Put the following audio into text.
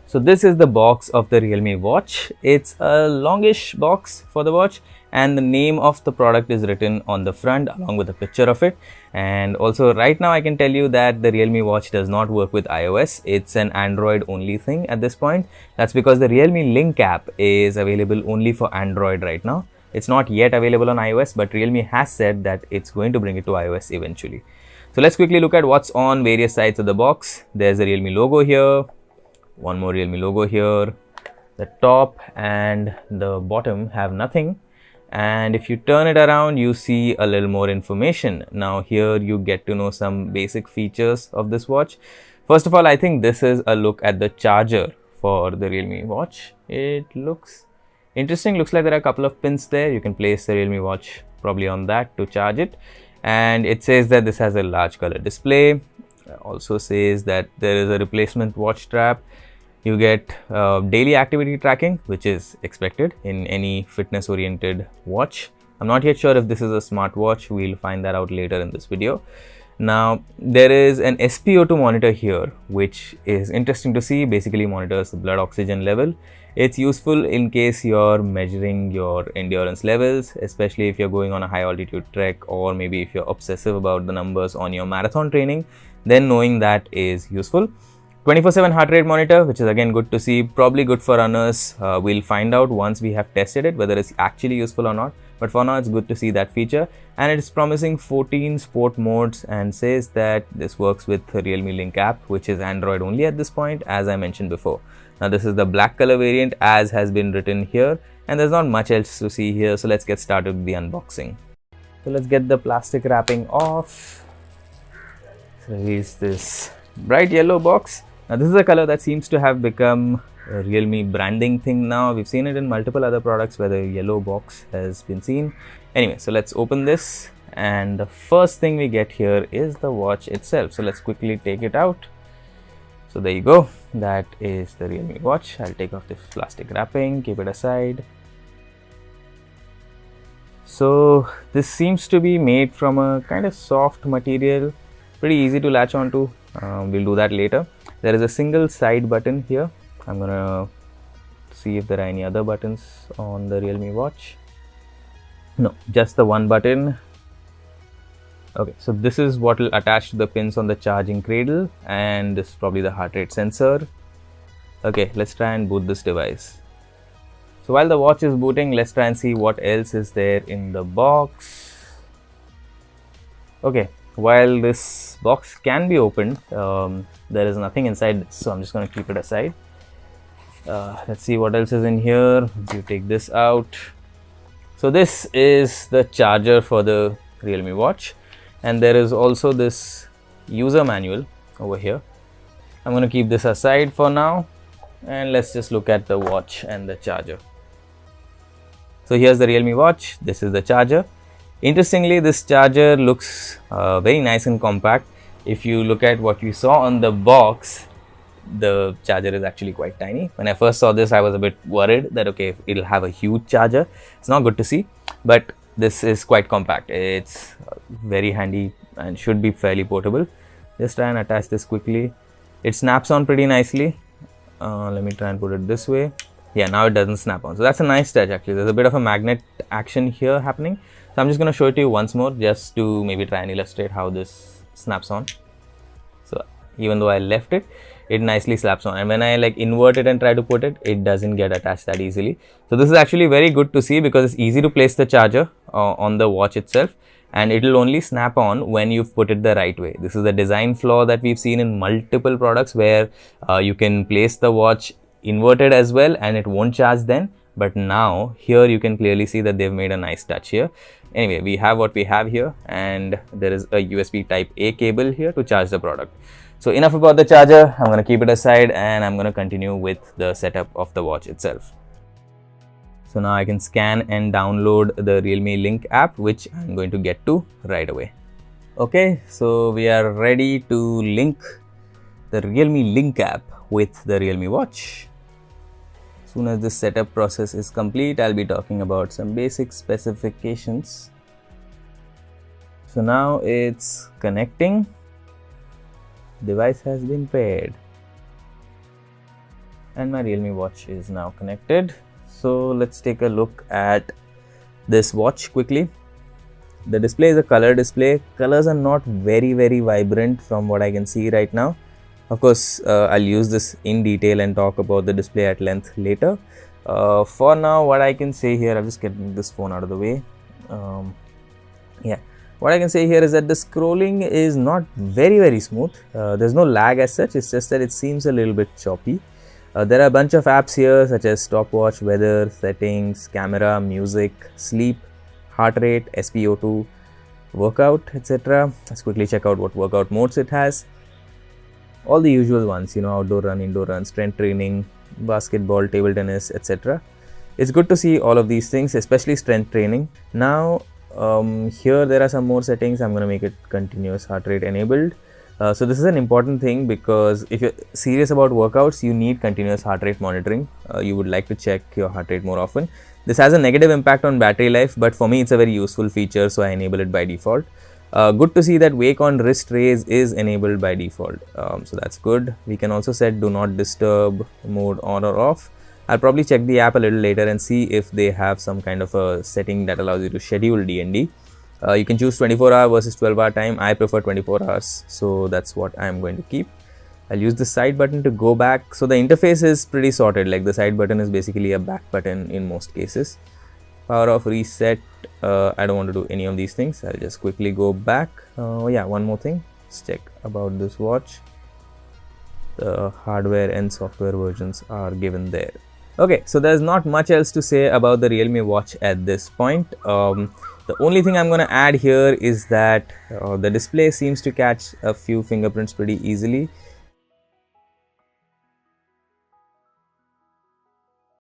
So this is the box of the Realme watch. It's a longish box for the watch, and the name of the product is written on the front along with a picture of it. And also right now I can tell you that the Realme watch does not work with iOS. It's an Android only thing at this point. That's because the Realme Link app is available only for Android right now. It's not yet available on iOS, but Realme has said that it's going to bring it to iOS eventually. So let's quickly look at what's on various sides of the box. There's a Realme logo here, one more Realme logo here. The top and the bottom have nothing, and if you turn it around you see a little more information. Now here you get to know some basic features of this watch. First of all, I think this is a look at the charger for the Realme watch. It looks interesting. Looks like there are a couple of pins there. You can place the Realme watch probably on that to charge it, and it says that this has a large color display. Also says that there is a replacement watch strap. You get daily activity tracking, which is expected in any fitness oriented watch. I'm not yet sure if this is a smartwatch. We'll find that out later in this video. Now there is an SpO2 monitor here, which is interesting to see. Basically monitors the blood oxygen level. It's useful in case you're measuring your endurance levels, especially if you're going on a high altitude trek, or maybe if you're obsessive about the numbers on your marathon training, then knowing that is useful. 24/7 heart rate monitor, which is again good to see, probably good for runners. We'll find out once we have tested it whether it's actually useful or not, but for now it's good to see that feature. And it's promising 14 sport modes, and says that this works with the Realme Link app, which is Android only at this point, as I mentioned before. Now this is the black color variant as has been written here, and there's not much else to see here, so let's get started with the unboxing. So let's get the plastic wrapping off. So here's this bright yellow box. Now this is a color that seems to have become a Realme branding thing now. We've seen it in multiple other products where the yellow box has been seen. Anyway, so let's open this, and the first thing we get here is the watch itself. So let's quickly take it out. So there you go, that is the Realme watch. I'll take off this plastic wrapping, keep it aside. So this seems to be made from a kind of soft material, pretty easy to latch onto. We'll do that later. There is a single side button here. I'm gonna see if there are any other buttons on the Realme watch. No, just the one button. Okay, so this is what will attach to the pins on the charging cradle, and this is probably the heart rate sensor. Okay, let's try and boot this device. So while the watch is booting, let's try and see what else is there in the box. Okay, while this box can be opened, there is nothing inside, so I'm just going to keep it aside. Let's see what else is in here. You take this out. So this is the charger for the Realme watch, and there is also this user manual over here. I'm going to keep this aside for now, and let's just look at the watch and the charger. So here's the Realme watch. This is the charger. Interestingly, this charger looks very nice and compact. If you look at what you saw on the box, the charger is actually quite tiny. When I first saw this, I was a bit worried that okay, it'll have a huge charger. It's not good to see, but this is quite compact. It's very handy and should be fairly portable. Just try and attach this quickly. It snaps on pretty nicely. Let me try and put it this way. Yeah, now it doesn't snap on. So that's a nice touch actually. There's a bit of a magnet action here happening. So I'm just going to show it to you once more just to maybe try and illustrate how this snaps on. So even though I left it, it nicely slaps on, and when I like invert it and try to put it, it doesn't get attached that easily. So this is actually very good to see because it's easy to place the charger on the watch itself, and it will only snap on when you've put it the right way. This is a design flaw that we've seen in multiple products where you can place the watch inverted as well and it won't charge then, but now here you can clearly see that they've made a nice touch here. Anyway, we have what we have here, and there is a USB type A cable here to charge the product. So enough about the charger. I'm going to keep it aside and I'm going to continue with the setup of the watch itself. So now I can scan and download the Realme Link app, which I'm going to get to right away. Okay, so we are ready to link the Realme Link app with the Realme watch. As soon as this setup process is complete, I'll be talking about some basic specifications. So now it's connecting. Device has been paired. and my Realme watch is now connected. So let's take a look at this watch quickly. The display is a color display. Colors are not very vibrant from what I can see right now. Of course, I'll use this in detail and talk about the display at length later. For now, what I can say here, I'll just get this phone out of the way. Yeah, what I can say here is that the scrolling is not very smooth. There's no lag as such. It's just that it seems a little bit choppy. There are a bunch of apps here such as stopwatch, weather, settings, camera, music, sleep, heart rate, SpO2, workout, etc. Let's quickly check out what workout modes it has. All the usual ones, outdoor run, indoor run, strength training, basketball, table tennis, etc. It's good to see all of these things, especially strength training. Now, here there are some more settings. I'm going to make it continuous heart rate enabled. So this is an important thing because if you're serious about workouts, you need continuous heart rate monitoring. You would like to check your heart rate more often. This has a negative impact on battery life, but for me it's a very useful feature, so I enable it by default. Good to see that wake on wrist raise is enabled by default, so that's good. We can also set do not disturb mode on or off. I'll probably check the app a little later and see if they have some kind of a setting that allows you to schedule DND. You can choose 24-hour versus 12-hour time. I prefer 24 hours, so that's what I'm going to keep. I'll use the side button to go back. So the interface is pretty sorted, like the side button is basically a back button in most cases. Power off, reset, I don't want to do any of these things. I'll just quickly go back. Yeah, one more thing, let's check about this watch. The hardware and software versions are given there. Okay, so there's not much else to say about the Realme watch at this point. The only thing I'm going to add here is that the display seems to catch a few fingerprints pretty easily.